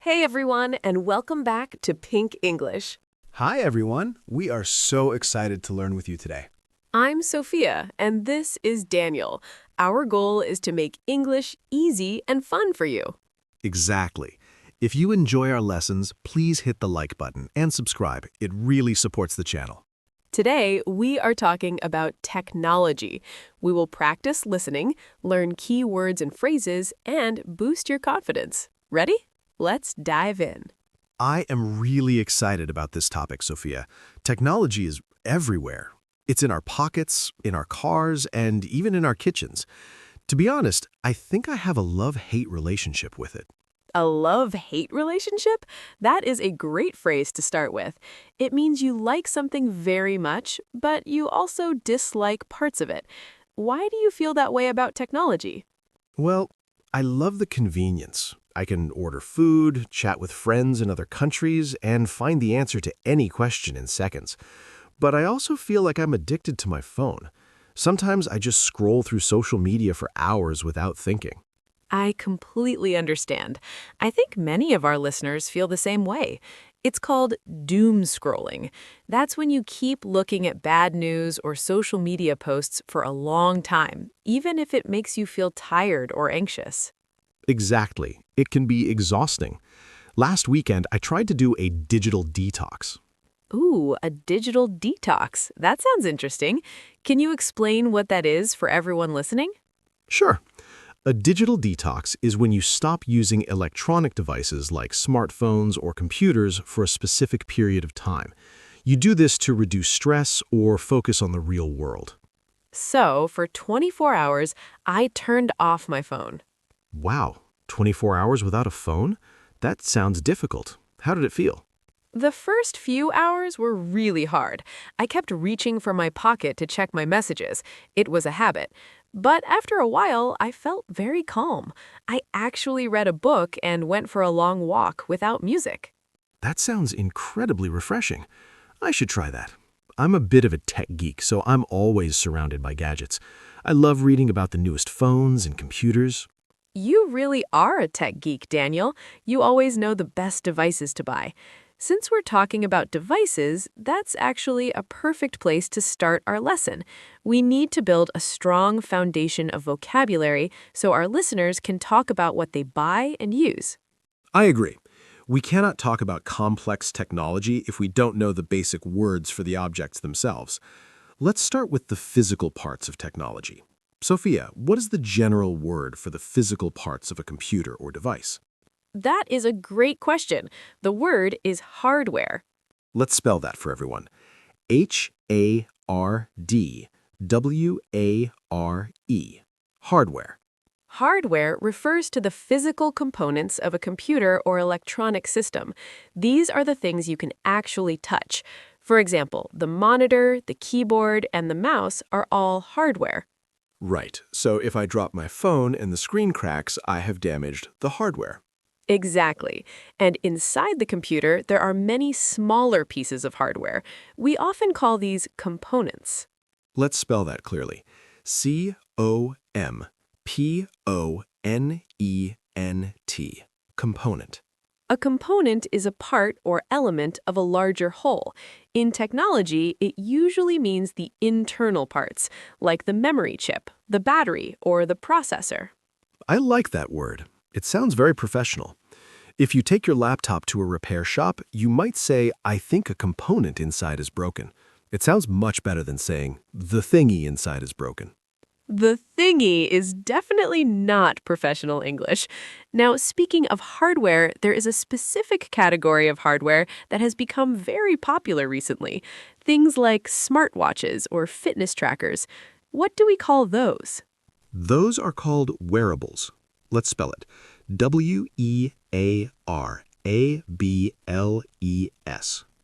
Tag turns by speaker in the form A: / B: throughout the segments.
A: Hey everyone, and welcome back to Pink English.
B: Hi, everyone. We are so excited to learn with you today.
A: I'm Sophia, and this is Daniel. Our goal is to make English easy and fun for you.
B: Exactly. If you enjoy our lessons, please hit the like button and subscribe. It really supports the channel.
A: Today, we are talking about technology. We will practice listening, learn key words and phrases, and boost your confidence. Ready? Let's dive in.
B: I am really excited about this topic, Sophia. Technology is everywhere. It's in our pockets, in our cars, and even in our kitchens. To be honest, I think I have a love-hate relationship with it.
A: A love-hate relationship? That is a great phrase to start with. It means you like something very much, but you also dislike parts of it. Why do you feel that way about technology?
B: Well, I love the convenience. I can order food, chat with friends in other countries, and find the answer to any question in seconds. But I also feel like I'm addicted to my phone. Sometimes I just scroll through social media for hours without thinking.
A: I completely understand. I think many of our listeners feel the same way. It's called doom scrolling. That's when you keep looking at bad news or social media posts for a long time, even if it makes you feel tired or anxious.
B: Exactly. It can be exhausting. Last weekend, I tried to do a digital detox.
A: Ooh, a digital detox. That sounds interesting. Can you explain what that is for everyone listening?
B: Sure. A digital detox is when you stop using electronic devices like smartphones or computers for a specific period of time. You do this to reduce stress or focus on the real world.
A: So, for 24 hours, I turned off my phone.
B: Wow, 24 hours without a phone? That sounds difficult. How did it feel?
A: The first few hours were really hard. I kept reaching for my pocket to check my messages. It was a habit. But after a while, I felt very calm. I actually read a book and went for a long walk without music.
B: That sounds incredibly refreshing. I should try that. I'm a bit of a tech geek, so I'm always surrounded by gadgets. I love reading about the newest phones and computers.
A: You really are a tech geek, Daniel. You always know the best devices to buy. Since we're talking about devices, that's actually a perfect place to start our lesson. We need to build a strong foundation of vocabulary so our listeners can talk about what they buy and use.
B: I agree. We cannot talk about complex technology if we don't know the basic words for the objects themselves. Let's start with the physical parts of technology. Sophia, what is the general word for the physical parts of a computer or device?
A: That is a great question. The word is hardware.
B: Let's spell that for everyone. Hardware. Hardware.
A: Hardware refers to the physical components of a computer or electronic system. These are the things you can actually touch. For example, the monitor, the keyboard, and the mouse are all hardware.
B: Right. So if I drop my phone and the screen cracks, I have damaged the hardware.
A: Exactly. And inside the computer, there are many smaller pieces of hardware. We often call these components.
B: Let's spell that clearly. Component. Component.
A: A component is a part or element of a larger whole. In technology, it usually means the internal parts, like the memory chip, the battery, or the processor.
B: I like that word. It sounds very professional. If you take your laptop to a repair shop, you might say, I think a component inside is broken. It sounds much better than saying, the thingy inside is broken.
A: The thingy is definitely not professional English. Now, speaking of hardware, there is a specific category of hardware that has become very popular recently. Things like smartwatches or fitness trackers. What do we call those?
B: Those are called wearables. Let's spell it. Wearables.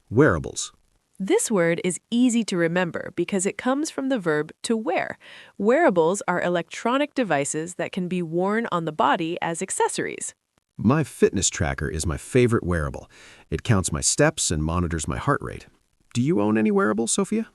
B: Wearables.
A: This word is easy to remember because it comes from the verb to wear. Wearables are electronic devices that can be worn on the body as accessories.
B: My fitness tracker is my favorite wearable. It counts my steps and monitors my heart rate. Do you own any wearables, Sophia?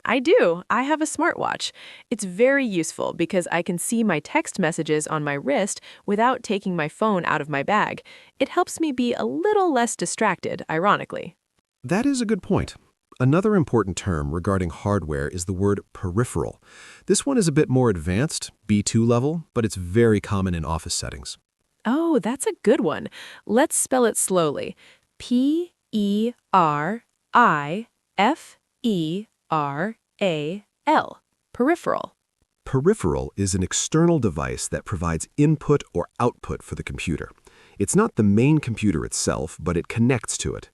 A: I do. I have a smartwatch. It's very useful because I can see my text messages on my wrist without taking my phone out of my bag. It helps me be a little less distracted, ironically.
B: That is a good point. Another important term regarding hardware is the word peripheral. This one is a bit more advanced, B2 level, but it's very common in office settings.
A: Oh, that's a good one. Let's spell it slowly. Peripheral. Peripheral.
B: Peripheral is an external device that provides input or output for the computer. It's not the main computer itself, but it connects to it.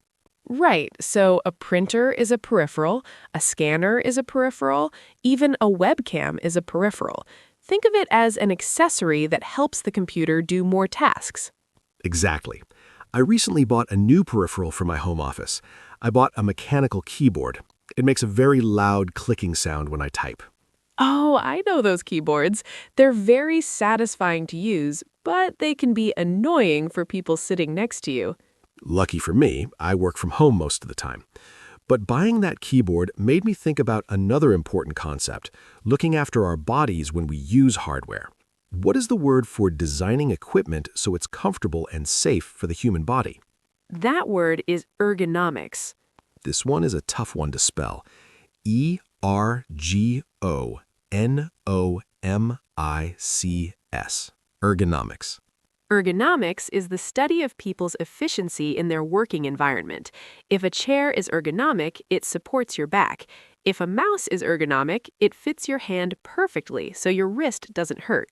A: Right, so a printer is a peripheral, a scanner is a peripheral, even a webcam is a peripheral. Think of it as an accessory that helps the computer do more tasks.
B: Exactly. I recently bought a new peripheral for my home office. I bought a mechanical keyboard. It makes a very loud clicking sound when I type.
A: Oh, I know those keyboards. They're very satisfying to use, but they can be annoying for people sitting next to you.
B: Lucky for me, I work from home most of the time. But buying that keyboard made me think about another important concept, looking after our bodies when we use hardware. What is the word for designing equipment so it's comfortable and safe for the human body?
A: That word is ergonomics.
B: This one is a tough one to spell. Ergonomics. Ergonomics.
A: Ergonomics is the study of people's efficiency in their working environment. If a chair is ergonomic, it supports your back. If a mouse is ergonomic, it fits your hand perfectly so your wrist doesn't hurt.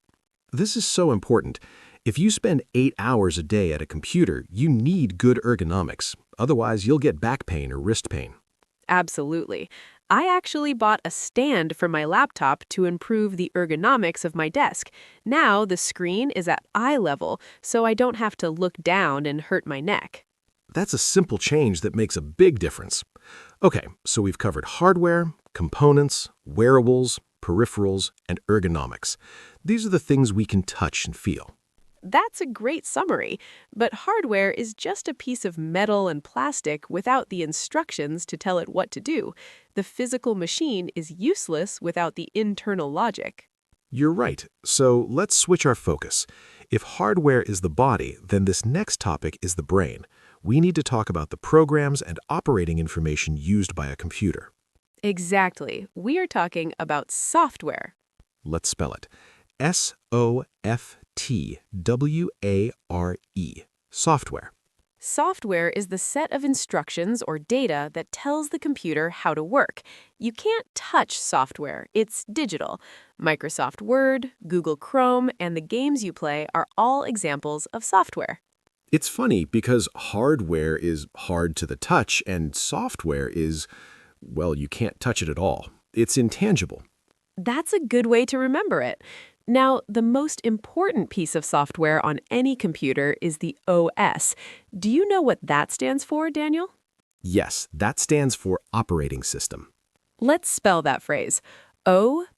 B: This is so important. If you spend 8 hours a day at a computer, you need good ergonomics. Otherwise, you'll get back pain or wrist pain.
A: Absolutely. I actually bought a stand for my laptop to improve the ergonomics of my desk. Now the screen is at eye level, so I don't have to look down and hurt my neck.
B: That's a simple change that makes a big difference. Okay, so we've covered hardware, components, wearables, peripherals, and ergonomics. These are the things we can touch and feel.
A: That's a great summary, but hardware is just a piece of metal and plastic without the instructions to tell it what to do. The physical machine is useless without the internal logic.
B: You're right, so let's switch our focus. If hardware is the body, then this next topic is the brain. We need to talk about the programs and operating information used by a computer.
A: Exactly. We are talking about software.
B: Let's spell it. Software. Software.
A: Software is the set of instructions or data that tells the computer how to work. You can't touch software. It's digital. Microsoft Word, Google Chrome, and the games you play are all examples of software.
B: It's funny because hardware is hard to the touch and software is, well, you can't touch it at all. It's intangible.
A: That's a good way to remember it. Now, the most important piece of software on any computer is the OS. Do you know what that stands for, Daniel?
B: Yes, that stands for operating system.
A: Let's spell that phrase. OPERATING.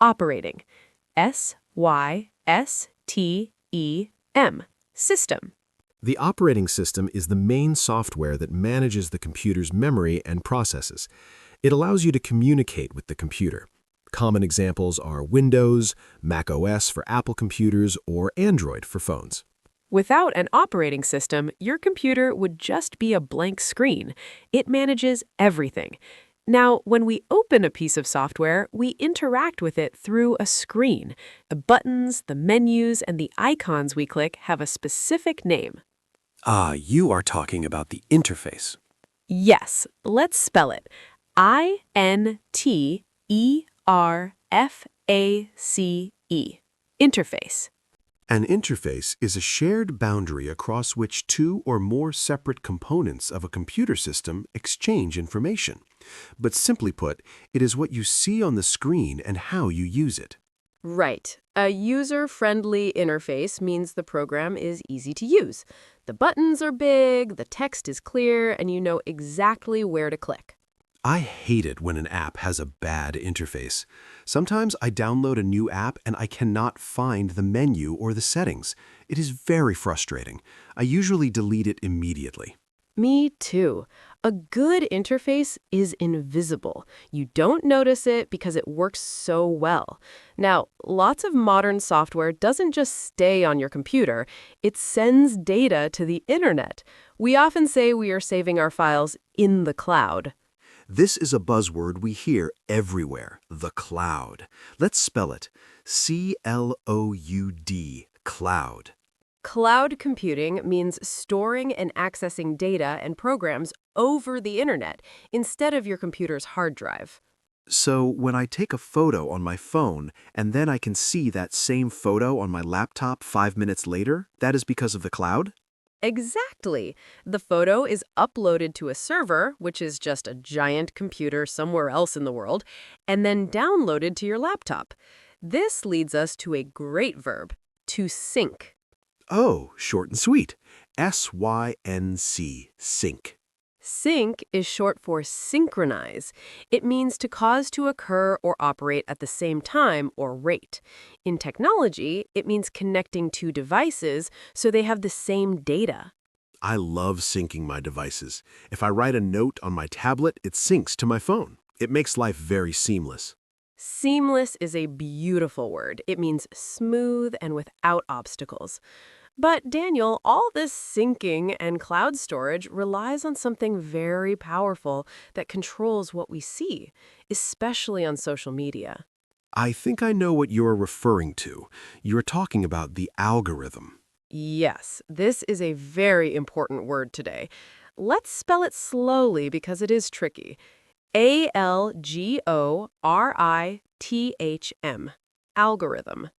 A: Operating. SYSTEM. System.
B: The operating system is the main software that manages the computer's memory and processes. It allows you to communicate with the computer. Common examples are Windows, Mac OS for Apple computers, or Android for phones.
A: Without an operating system, your computer would just be a blank screen. It manages everything. Now, when we open a piece of software, we interact with it through a screen. The buttons, the menus, and the icons we click have a specific name.
C: Ah, you are talking about the interface.
A: Yes, let's spell it. INTERFACE. Interface.
C: An interface is a shared boundary across which two or more separate components of a computer system exchange information. But simply put, it is what you see on the screen and how you use it.
A: Right. A user-friendly interface means the program is easy to use. The buttons are big, the text is clear, and you know exactly where to click.
C: I hate it when an app has a bad interface. Sometimes I download a new app and I cannot find the menu or the settings. It is very frustrating. I usually delete it immediately.
A: Me too. A good interface is invisible. You don't notice it because it works so well. Now, lots of modern software doesn't just stay on your computer, it sends data to the internet. We often say we are saving our files in the cloud.
C: This is a buzzword we hear everywhere, the cloud. Let's spell it. C-L-O-U-D, cloud.
A: Cloud computing means storing and accessing data and programs over the internet instead of your computer's hard drive.
C: So when I take a photo on my phone and then I can see that same photo on my laptop 5 minutes later, that is because of the cloud?
A: Exactly. The photo is uploaded to a server, which is just a giant computer somewhere else in the world, and then downloaded to your laptop. This leads us to a great verb, to sync.
C: Oh, short and sweet. S-Y-N-C, sync.
A: Sync is short for synchronize. It means to cause to occur or operate at the same time or rate. In technology, it means connecting two devices so they have the same data.
C: I love syncing my devices. If I write a note on my tablet, it syncs to my phone. It makes life very seamless.
A: Seamless is a beautiful word. It means smooth and without obstacles. But Daniel, all this syncing and cloud storage relies on something very powerful that controls what we see, especially on social media.
C: I think I know what you're referring to. You're talking about the algorithm.
A: Yes, this is a very important word today. Let's spell it slowly because it is tricky. A-L-G-O-R-I-T-H-M. Algorithm.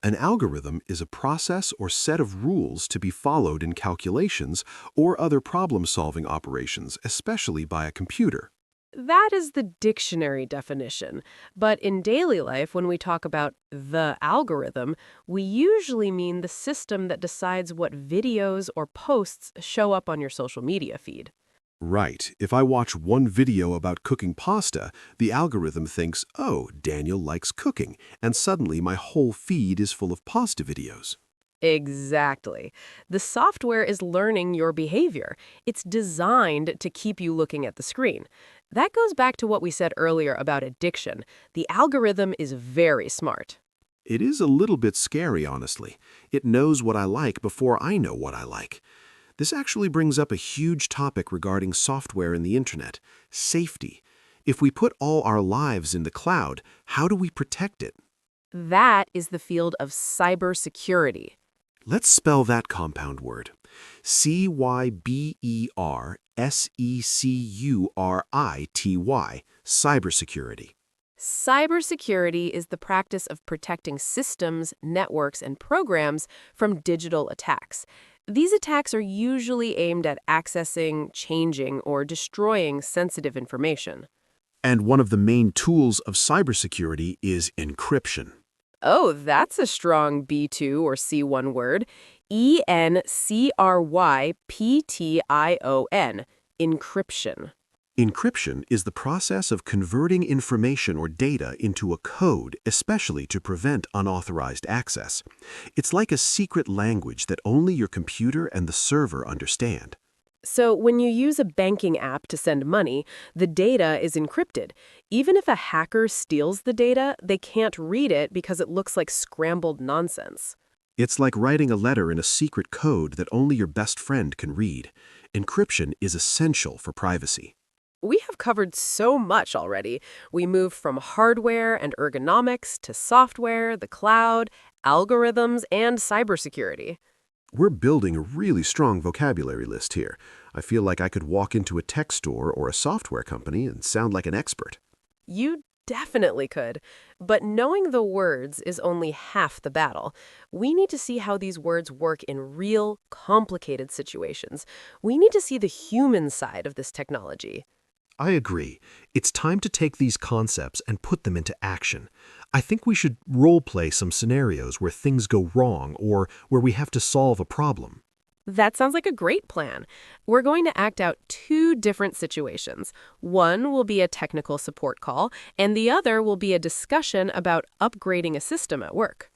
C: An algorithm is a process or set of rules to be followed in calculations or other problem-solving operations, especially by a computer.
A: That is the dictionary definition. But in daily life, when we talk about the algorithm, we usually mean the system that decides what videos or posts show up on your social media feed.
C: Right. If I watch one video about cooking pasta, the algorithm thinks, oh, Daniel likes cooking, and suddenly my whole feed is full of pasta videos.
A: Exactly. The software is learning your behavior. It's designed to keep you looking at the screen. That goes back to what we said earlier about addiction. The algorithm is very smart.
C: It is a little bit scary, honestly. It knows what I like before I know what I like. This actually brings up a huge topic regarding software and the internet, safety. If we put all our lives in the cloud, how do we protect it?
A: That is the field of cybersecurity.
C: Let's spell that compound word. C-Y-B-E-R-S-E-C-U-R-I-T-Y, cybersecurity.
A: Cybersecurity is the practice of protecting systems, networks, and programs from digital attacks. These attacks are usually aimed at accessing, changing, or destroying sensitive information.
C: And one of the main tools of cybersecurity is encryption.
A: Oh, that's a strong B2 or C1 word. E-N-C-R-Y-P-T-I-O-N, encryption.
C: Encryption is the process of converting information or data into a code, especially to prevent unauthorized access. It's like a secret language that only your computer and the server understand.
A: So when you use a banking app to send money, the data is encrypted. Even if a hacker steals the data, they can't read it because it looks like scrambled nonsense.
C: It's like writing a letter in a secret code that only your best friend can read. Encryption is essential for privacy.
A: We have covered so much already. We moved from hardware and ergonomics to software, the cloud, algorithms, and cybersecurity.
C: We're building a really strong vocabulary list here. I feel like I could walk into a tech store or a software company and sound like an expert.
A: You definitely could. But knowing the words is only half the battle. We need to see how these words work in real, complicated situations. We need to see the human side of this technology.
B: I agree. It's time to take these concepts and put them into action. I think we should role-play some scenarios where things go wrong or where we have to solve a problem.
A: That sounds like a great plan. We're going to act out two different situations. One will be a technical support call, and the other will be a discussion about upgrading a system at work.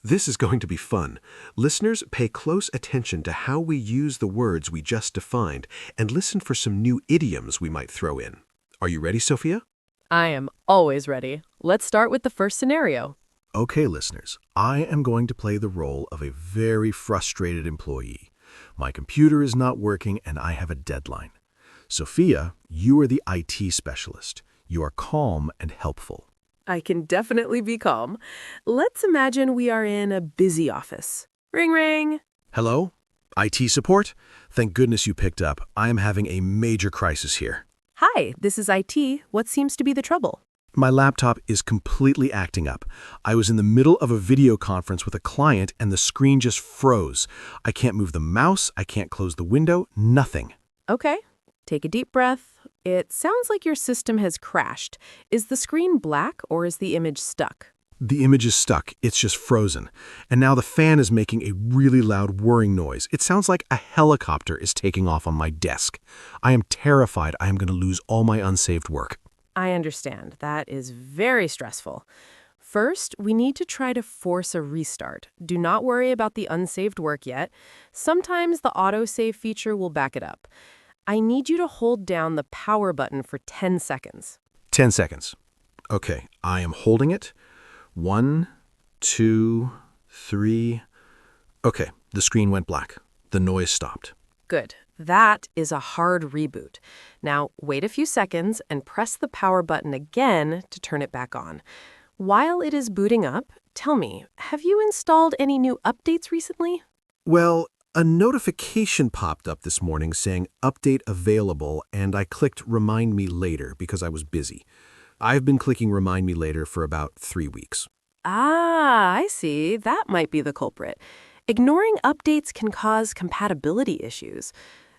C: This is going to be fun. Listeners, pay close attention to how we use the words we just defined and listen for some new idioms we might throw in. Are you ready, Sophia?
A: I am always ready. Let's start with the first scenario.
B: Okay, listeners, I am going to play the role of a very frustrated employee. My computer is not working and I have a deadline. Sophia, you are the IT specialist. You are calm and helpful.
A: I can definitely be calm. Let's imagine we are in a busy office. Ring, ring.
B: Hello? IT support? Thank goodness you picked up. I am having a major crisis here.
A: Hi, this is IT. What seems to be the trouble?
B: My laptop is completely acting up. I was in the middle of a video conference with a client and the screen just froze. I can't move the mouse, I can't close the window, nothing.
A: Okay, take a deep breath. It sounds like your system has crashed. Is the screen black or is the image stuck?
B: The image is stuck, it's just frozen. And now the fan is making a really loud whirring noise. It sounds like a helicopter is taking off on my desk. I am terrified I am going to lose all my unsaved work.
A: I understand. That is very stressful. First, we need to try to force a restart. Do not worry about the unsaved work yet. Sometimes the autosave feature will back it up. I need you to hold down the power button for 10 seconds.
B: 10 seconds. Okay, I am holding it. 1, 2, 3. Okay, the screen went black. The noise stopped.
A: Good. That is a hard reboot. Now, wait a few seconds and press the power button again to turn it back on. While it is booting up, tell me, have you installed any new updates recently?
B: Well, a notification popped up this morning saying update available, and I clicked remind me later because I was busy. I've been clicking remind me later for about 3 weeks.
A: Ah, I see. That might be the culprit. Ignoring updates can cause compatibility issues.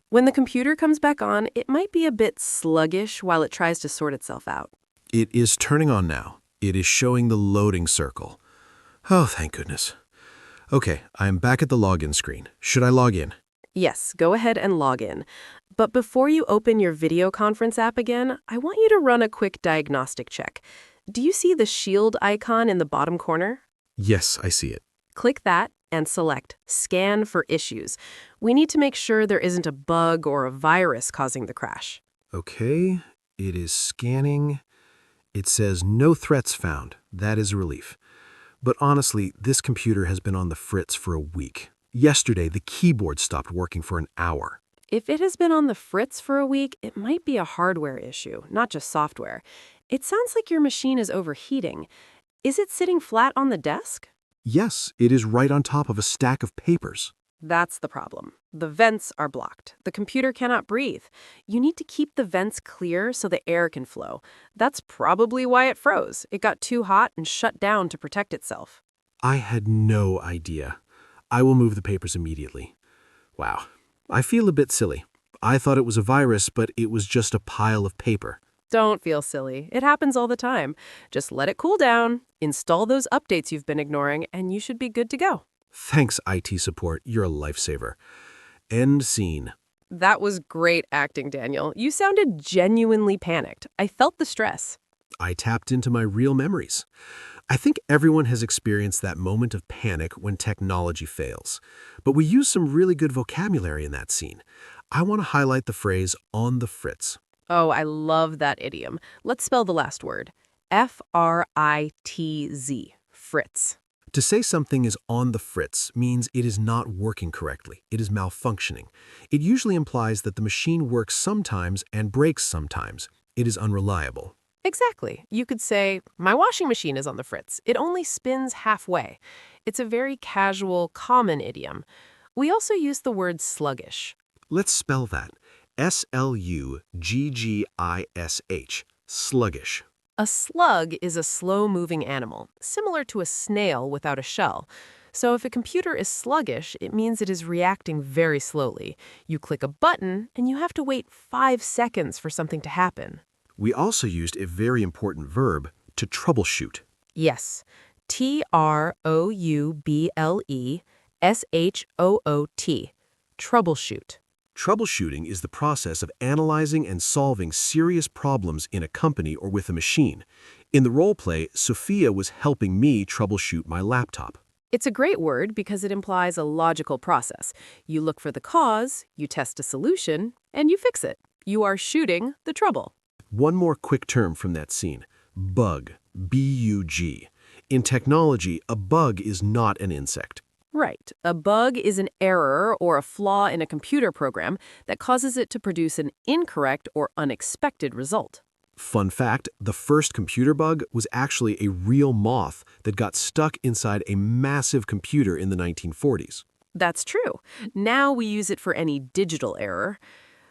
A: When the computer comes back on, it might be a bit sluggish while it tries to sort itself out.
B: It is turning on now. It is showing the loading circle. Oh, thank goodness. Okay, I am back at the login screen. Should I log in?
A: Yes, go ahead and log in. But before you open your video conference app again, I want you to run a quick diagnostic check. Do you see the shield icon in the bottom corner?
B: Yes, I see it.
A: Click that and select Scan for Issues. We need to make sure there isn't a bug or a virus causing the crash.
B: Okay, it is scanning. It says no threats found. That is a relief. But honestly, this computer has been on the fritz for a week. Yesterday, the keyboard stopped working for an hour.
A: If it has been on the fritz for a week, it might be a hardware issue, not just software. It sounds like your machine is overheating. Is it sitting flat on the desk?
B: Yes, it is right on top of a stack of papers.
A: That's the problem. The vents are blocked. The computer cannot breathe. You need to keep the vents clear so the air can flow. That's probably why it froze. It got too hot and shut down to protect itself.
B: I had no idea. I will move the papers immediately. Wow, I feel a bit silly. I thought it was a virus, but it was just a pile of paper.
A: Don't feel silly. It happens all the time. Just let it cool down, install those updates you've been ignoring, and you should be good to go.
B: Thanks, IT support. You're a lifesaver. End scene.
A: That was great acting, Daniel. You sounded genuinely panicked. I felt the stress.
B: I tapped into my real memories. I think everyone has experienced that moment of panic when technology fails. But we use some really good vocabulary in that scene. I want to highlight the phrase on the fritz.
A: Oh, I love that idiom. Let's spell the last word. F-R-I-T-Z. Fritz.
B: To say something is on the fritz means it is not working correctly. It is malfunctioning. It usually implies that the machine works sometimes and breaks sometimes. It is unreliable.
A: Exactly. You could say, my washing machine is on the fritz. It only spins halfway. It's a very casual, common idiom. We also use the word sluggish.
B: Let's spell that. S-L-U-G-G-I-S-H. Sluggish.
A: A slug is a slow-moving animal, similar to a snail without a shell. So if a computer is sluggish, it means it is reacting very slowly. You click a button, and you have to wait 5 seconds for something to happen.
B: We also used a very important verb, to troubleshoot.
A: Yes. T-R-O-U-B-L-E-S-H-O-O-T. Troubleshoot.
B: Troubleshooting is the process of analyzing and solving serious problems in a company or with a machine. In the role play, Sophia was helping me troubleshoot my laptop.
A: It's a great word because it implies a logical process. You look for the cause, you test a solution, and you fix it. You are shooting the trouble.
B: One more quick term from that scene. Bug. B-U-G. In technology, a bug is not an insect.
A: Right. A bug is an error or a flaw in a computer program that causes it to produce an incorrect or unexpected result.
B: Fun fact, the first computer bug was actually a real moth that got stuck inside a massive computer in the 1940s.
A: That's true. Now we use it for any digital error.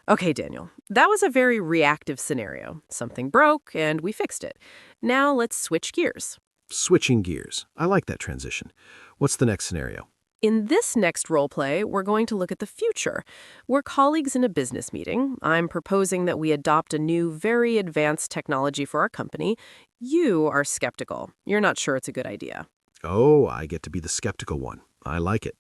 A: Okay, Daniel, that was a very reactive scenario. Something broke and we fixed it. Now let's switch gears.
B: Switching gears. I like that transition. What's the next scenario?
A: In this next role play, we're going to look at the future. We're colleagues in a business meeting. I'm proposing that we adopt a new, very advanced technology for our company. You are skeptical. You're not sure it's a good idea.
B: Oh, I get to be the skeptical one. I like it.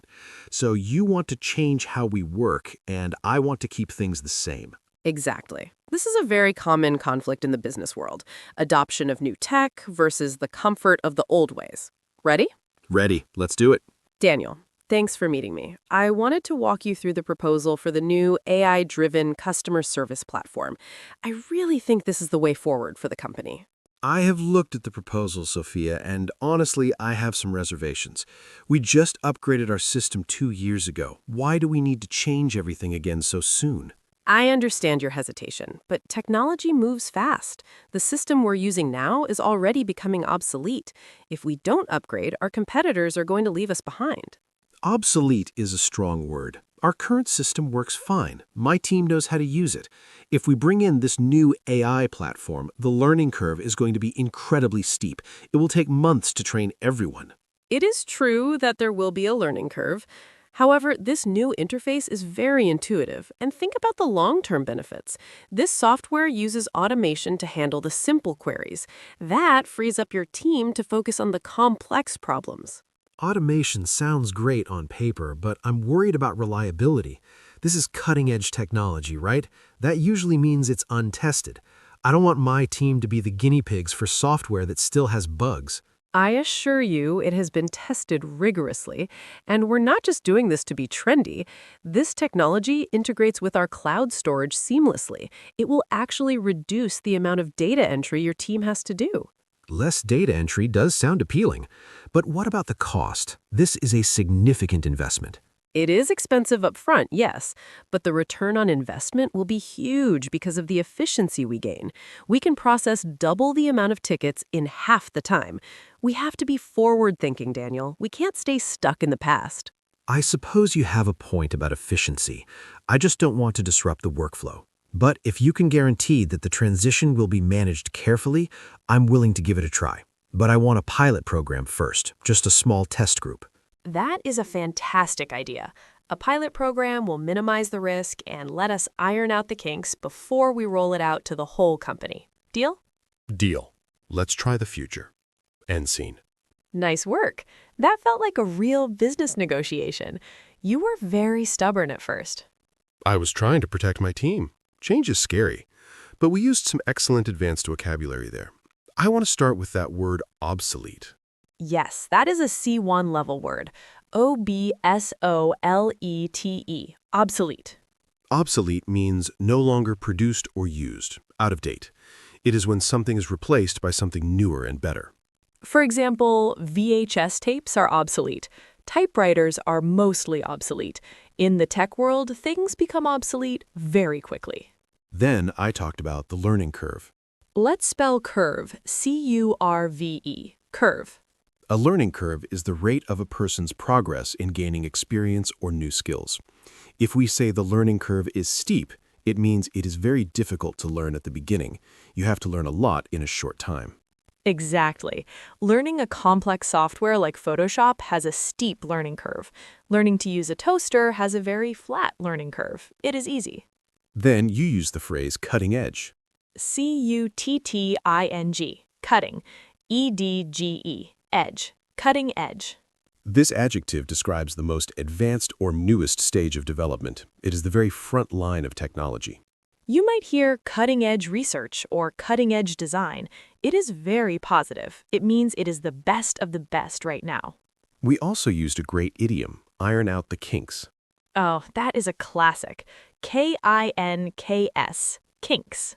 B: So you want to change how we work, and I want to keep things the same.
A: Exactly. This is a very common conflict in the business world. Adoption of new tech versus the comfort of the old ways. Ready?
B: Ready. Let's do it.
A: Daniel, thanks for meeting me. I wanted to walk you through the proposal for the new AI-driven customer service platform. I really think this is the way forward for the company.
B: I have looked at the proposal, Sophia, and honestly, I have some reservations. We just upgraded our system 2 years ago. Why do we need to change everything again so soon?
A: I understand your hesitation, but technology moves fast. The system we're using now is already becoming obsolete. If we don't upgrade, our competitors are going to leave us behind.
B: Obsolete is a strong word. Our current system works fine. My team knows how to use it. If we bring in this new AI platform, the learning curve is going to be incredibly steep. It will take months to train everyone.
A: It is true that there will be a learning curve. However, this new interface is very intuitive, and think about the long-term benefits. This software uses automation to handle the simple queries. That frees up your team to focus on the complex problems.
B: Automation sounds great on paper, but I'm worried about reliability. This is cutting-edge technology, right? That usually means it's untested. I don't want my team to be the guinea pigs for software that still has bugs.
A: I assure you it has been tested rigorously, and we're not just doing this to be trendy. This technology integrates with our cloud storage seamlessly. It will actually reduce the amount of data entry your team has to do.
B: Less data entry does sound appealing, but what about the cost? This is a significant investment.
A: It is expensive up front, yes, but the return on investment will be huge because of the efficiency we gain. We can process double the amount of tickets in half the time. We have to be forward-thinking, Daniel. We can't stay stuck in the past.
B: I suppose you have a point about efficiency. I just don't want to disrupt the workflow. But if you can guarantee that the transition will be managed carefully, I'm willing to give it a try. But I want a pilot program first, just a small test group.
A: That is a fantastic idea. A pilot program will minimize the risk and let us iron out the kinks before we roll it out to the whole company. Deal?
C: Deal. Let's try the future. End scene.
A: Nice work. That felt like a real business negotiation. You were very stubborn at first.
C: I was trying to protect my team. Change is scary, but we used some excellent advanced vocabulary there. I want to start with that word obsolete.
A: Yes, that is a C1 level word. O-B-S-O-L-E-T-E. Obsolete.
C: Obsolete means no longer produced or used, out of date. It is when something is replaced by something newer and better.
A: For example, VHS tapes are obsolete. Typewriters are mostly obsolete. In the tech world, things become obsolete very quickly.
C: Then I talked about the learning curve.
A: Let's spell curve, C-U-R-V-E, curve.
C: A learning curve is the rate of a person's progress in gaining experience or new skills. If we say the learning curve is steep, it means it is very difficult to learn at the beginning. You have to learn a lot in a short time.
A: Exactly. Learning a complex software like Photoshop has a steep learning curve. Learning to use a toaster has a very flat learning curve. It is easy.
C: Then you use the phrase cutting edge.
A: C-U-T-T-I-N-G, cutting, E-D-G-E, edge, cutting edge.
C: This adjective describes the most advanced or newest stage of development. It is the very front line of technology.
A: You might hear cutting-edge research or cutting-edge design. It is very positive. It means it is the best of the best right now.
C: We also used a great idiom, iron out the kinks.
A: Oh, that is a classic. Kinks. Kinks.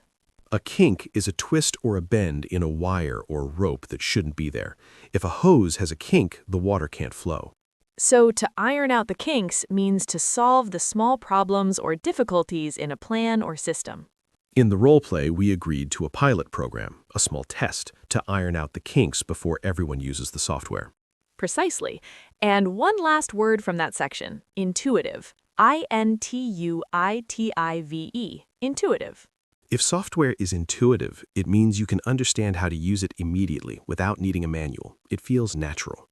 C: A kink is a twist or a bend in a wire or rope that shouldn't be there. If a hose has a kink, the water can't flow.
A: So to iron out the kinks means to solve the small problems or difficulties in a plan or system.
C: In the role play, we agreed to a pilot program, a small test, to iron out the kinks before everyone uses the software.
A: Precisely. And one last word from that section, intuitive. Intuitive. Intuitive.
C: If software is intuitive, it means you can understand how to use it immediately without needing a manual. It feels natural.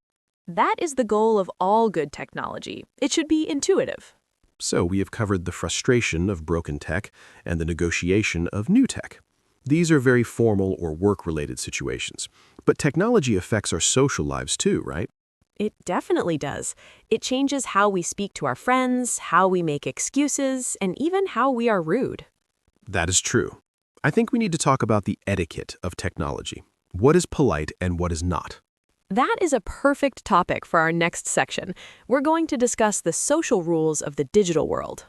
A: That is the goal of all good technology. It should be intuitive.
C: So we have covered the frustration of broken tech and the negotiation of new tech. These are very formal or work-related situations. But technology affects our social lives too, right?
A: It definitely does. It changes how we speak to our friends, how we make excuses, and even how we are rude.
C: That is true. I think we need to talk about the etiquette of technology. What is polite and what is not?
A: That is a perfect topic for our next section. We're going to discuss the social rules of the digital world.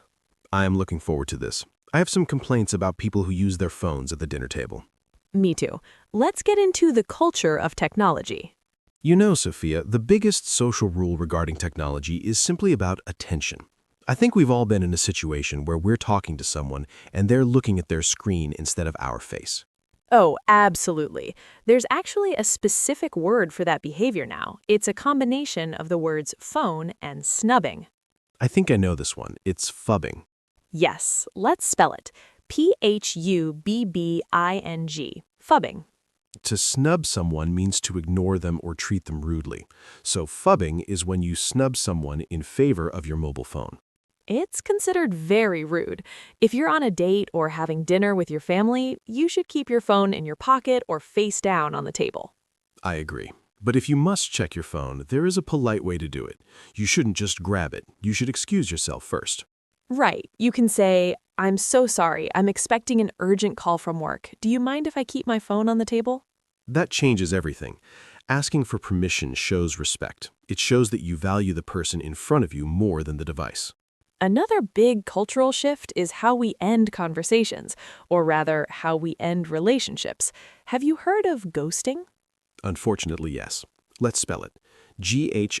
C: I am looking forward to this. I have some complaints about people who use their phones at the dinner table.
A: Me too. Let's get into the culture of technology.
C: You know, Sophia, the biggest social rule regarding technology is simply about attention. I think we've all been in a situation where we're talking to someone and they're looking at their screen instead of our face.
A: Oh, absolutely. There's actually a specific word for that behavior now. It's a combination of the words phone and snubbing.
C: I think I know this one. It's phubbing.
A: Yes, let's spell it. Phubbing. Phubbing.
C: To snub someone means to ignore them or treat them rudely. So phubbing is when you snub someone in favor of your mobile phone.
A: It's considered very rude. If you're on a date or having dinner with your family, you should keep your phone in your pocket or face down on the table.
C: I agree. But if you must check your phone, there is a polite way to do it. You shouldn't just grab it. You should excuse yourself first.
A: Right. You can say, "I'm so sorry. I'm expecting an urgent call from work. Do you mind if I keep my phone on the table?"
C: That changes everything. Asking for permission shows respect. It shows that you value the person in front of you more than the device.
A: Another big cultural shift is how we end conversations, or rather, how we end relationships. Have you heard of ghosting?
C: Unfortunately, yes. Let's spell it. Ghosting.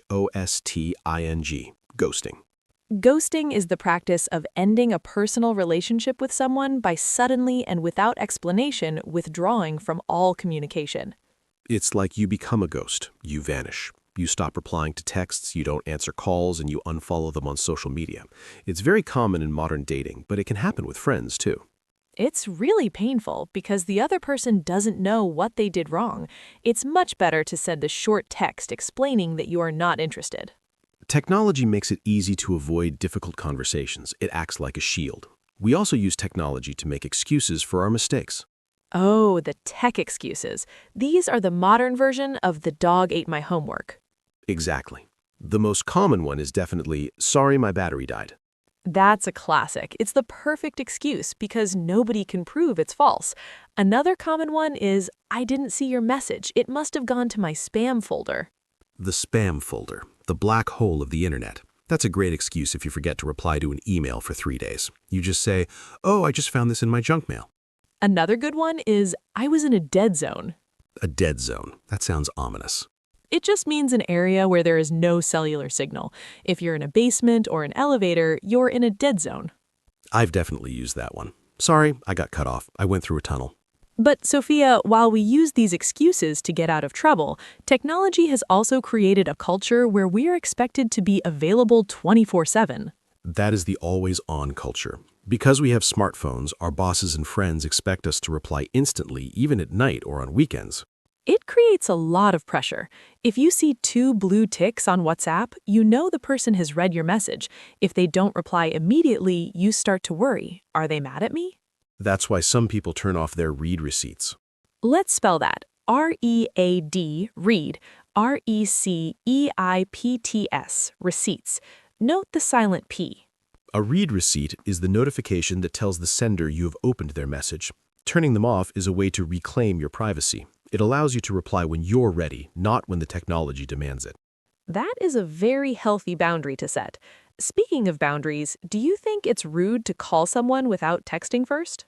C: Ghosting.
A: Ghosting is the practice of ending a personal relationship with someone by suddenly and without explanation withdrawing from all communication.
C: It's like you become a ghost. You vanish. You stop replying to texts, you don't answer calls, and you unfollow them on social media. It's very common in modern dating, but it can happen with friends too.
A: It's really painful because the other person doesn't know what they did wrong. It's much better to send a short text explaining that you are not interested.
C: Technology makes it easy to avoid difficult conversations. It acts like a shield. We also use technology to make excuses for our mistakes.
A: Oh, the tech excuses. These are the modern version of "the dog ate my homework."
C: Exactly. The most common one is definitely, "Sorry, my battery died."
A: That's a classic. It's the perfect excuse because nobody can prove it's false. Another common one is, "I didn't see your message. It must have gone to my spam folder."
C: The spam folder, the black hole of the internet. That's a great excuse if you forget to reply to an email for 3 days. You just say, "Oh, I just found this in my junk mail."
A: Another good one is, "I was in a dead zone."
C: A dead zone. That sounds ominous.
A: It just means an area where there is no cellular signal. If you're in a basement or an elevator, you're in a dead zone.
C: I've definitely used that one. "Sorry, I got cut off. I went through a tunnel."
A: But, Sophia, while we use these excuses to get out of trouble, technology has also created a culture where we are expected to be available 24/7.
C: That is the always-on culture. Because we have smartphones, our bosses and friends expect us to reply instantly, even at night or on weekends.
A: It creates a lot of pressure. If you see 2 blue ticks on WhatsApp, you know the person has read your message. If they don't reply immediately, you start to worry. Are they mad at me?
C: That's why some people turn off their read receipts.
A: Let's spell that. R-E-A-D, read. R-E-C-E-I-P-T-S, receipts. Note the silent P.
C: A read receipt is the notification that tells the sender you have opened their message. Turning them off is a way to reclaim your privacy. It allows you to reply when you're ready, not when the technology demands it.
A: That is a very healthy boundary to set. Speaking of boundaries, do you think it's rude to call someone without texting first?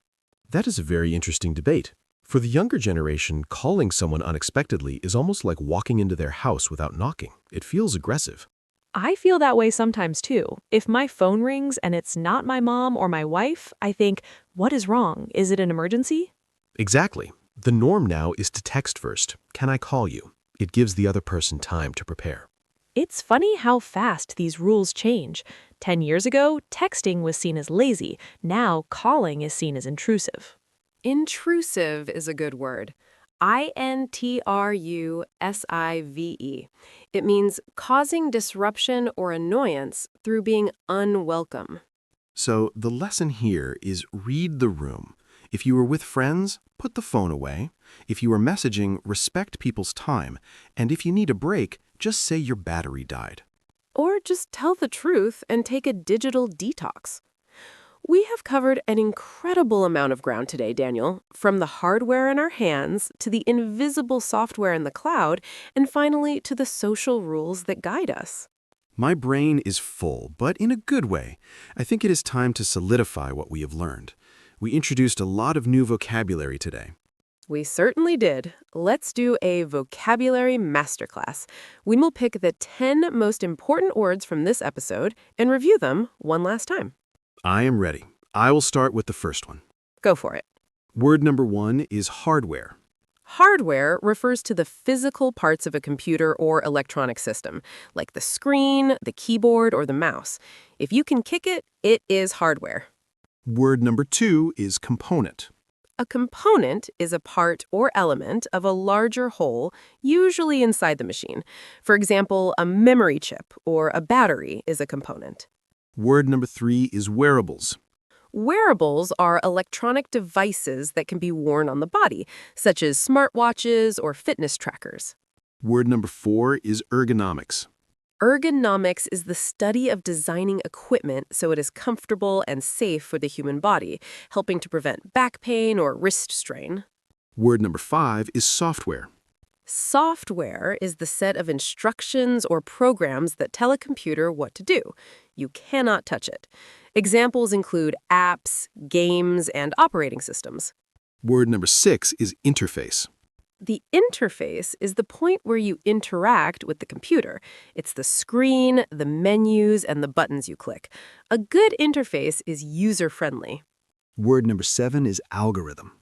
B: That is a very interesting debate. For the younger generation, calling someone unexpectedly is almost like walking into their house without knocking. It feels aggressive.
A: I feel that way sometimes too. If my phone rings and it's not my mom or my wife, I think, what is wrong? Is it an emergency?
B: Exactly. The norm now is to text first. Can I call you? It gives the other person time to prepare.
A: It's funny how fast these rules change. 10 years ago, texting was seen as lazy. Now, calling is seen as intrusive. Intrusive is a good word. intrusive. It means causing disruption or annoyance through being unwelcome.
C: So the lesson here is read the room. If you are with friends, put the phone away. If you are messaging, respect people's time. And if you need a break, just say your battery died.
A: Or just tell the truth and take a digital detox. We have covered an incredible amount of ground today, Daniel, from the hardware in our hands to the invisible software in the cloud, and finally to the social rules that guide us.
C: My brain is full, but in a good way. I think it is time to solidify what we have learned. We introduced a lot of new vocabulary today.
A: We certainly did. Let's do a vocabulary masterclass. We will pick the 10 most important words from this episode and review them one last time.
C: I am ready. I will start with the first one.
A: Go for it.
C: Word number 1 is hardware.
A: Hardware refers to the physical parts of a computer or electronic system, like the screen, the keyboard, or the mouse. If you can kick it, it is hardware.
C: Word number 2 is component.
A: A component is a part or element of a larger whole, usually inside the machine. For example, a memory chip or a battery is a component.
C: Word number 3 is wearables.
A: Wearables are electronic devices that can be worn on the body, such as smartwatches or fitness trackers.
C: Word number 4 is ergonomics.
A: Ergonomics is the study of designing equipment so it is comfortable and safe for the human body, helping to prevent back pain or wrist strain.
C: Word number 5 is software.
A: Software is the set of instructions or programs that tell a computer what to do. You cannot touch it. Examples include apps, games, and operating systems.
C: Word number 6 is interface.
A: The interface is the point where you interact with the computer. It's the screen, the menus, and the buttons you click. A good interface is user-friendly.
C: Word number 7 is algorithm.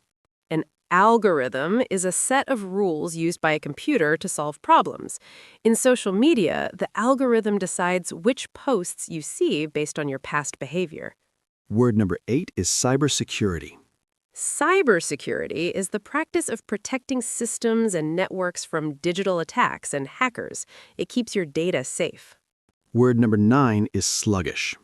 A: An algorithm is a set of rules used by a computer to solve problems. In social media, the algorithm decides which posts you see based on your past behavior.
C: Word number 8 is cybersecurity.
A: Cybersecurity is the practice of protecting systems and networks from digital attacks and hackers. It keeps your data safe.
C: Word number 9 is sluggish.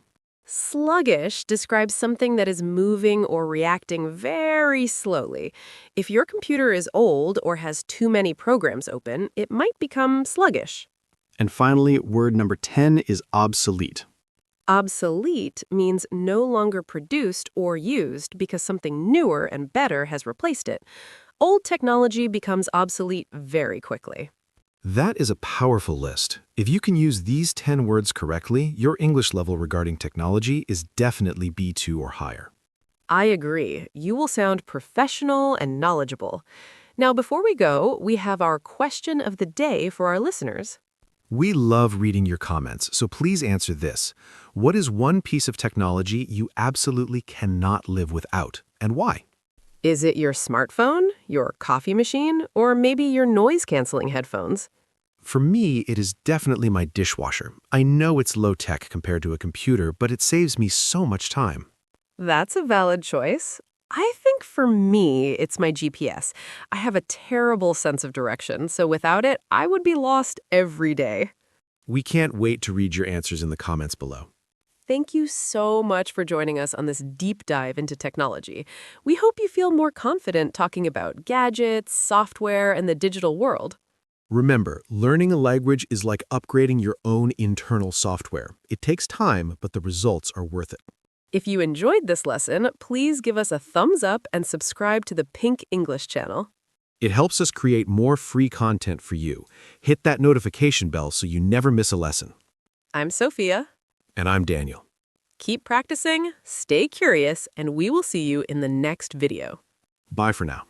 A: Sluggish describes something that is moving or reacting very slowly. If your computer is old or has too many programs open, it might become sluggish.
C: And finally, word number 10 is obsolete.
A: Obsolete means no longer produced or used because something newer and better has replaced it. Old technology becomes obsolete very quickly.
B: That is a powerful list. If you can use these 10 words correctly, your English level regarding technology is definitely B2 or higher.
A: I agree. You will sound professional and knowledgeable. Now, before we go, we have our question of the day for our listeners.
B: We love reading your comments, so please answer this. What is one piece of technology you absolutely cannot live without, and why?
A: Is it your smartphone, your coffee machine, or maybe your noise-canceling headphones?
B: For me, it is definitely my dishwasher. I know it's low-tech compared to a computer, but it saves me so much time.
A: That's a valid choice. I think for me, it's my GPS. I have a terrible sense of direction, so without it, I would be lost every day.
B: We can't wait to read your answers in the comments below.
A: Thank you so much for joining us on this deep dive into technology. We hope you feel more confident talking about gadgets, software, and the digital world.
B: Remember, learning a language is like upgrading your own internal software. It takes time, but the results are worth it.
A: If you enjoyed this lesson, please give us a thumbs up and subscribe to the Pink English channel.
B: It helps us create more free content for you. Hit that notification bell so you never miss a lesson.
A: I'm Sophia.
B: And I'm Daniel.
A: Keep practicing, stay curious, and we will see you in the next video.
B: Bye for now.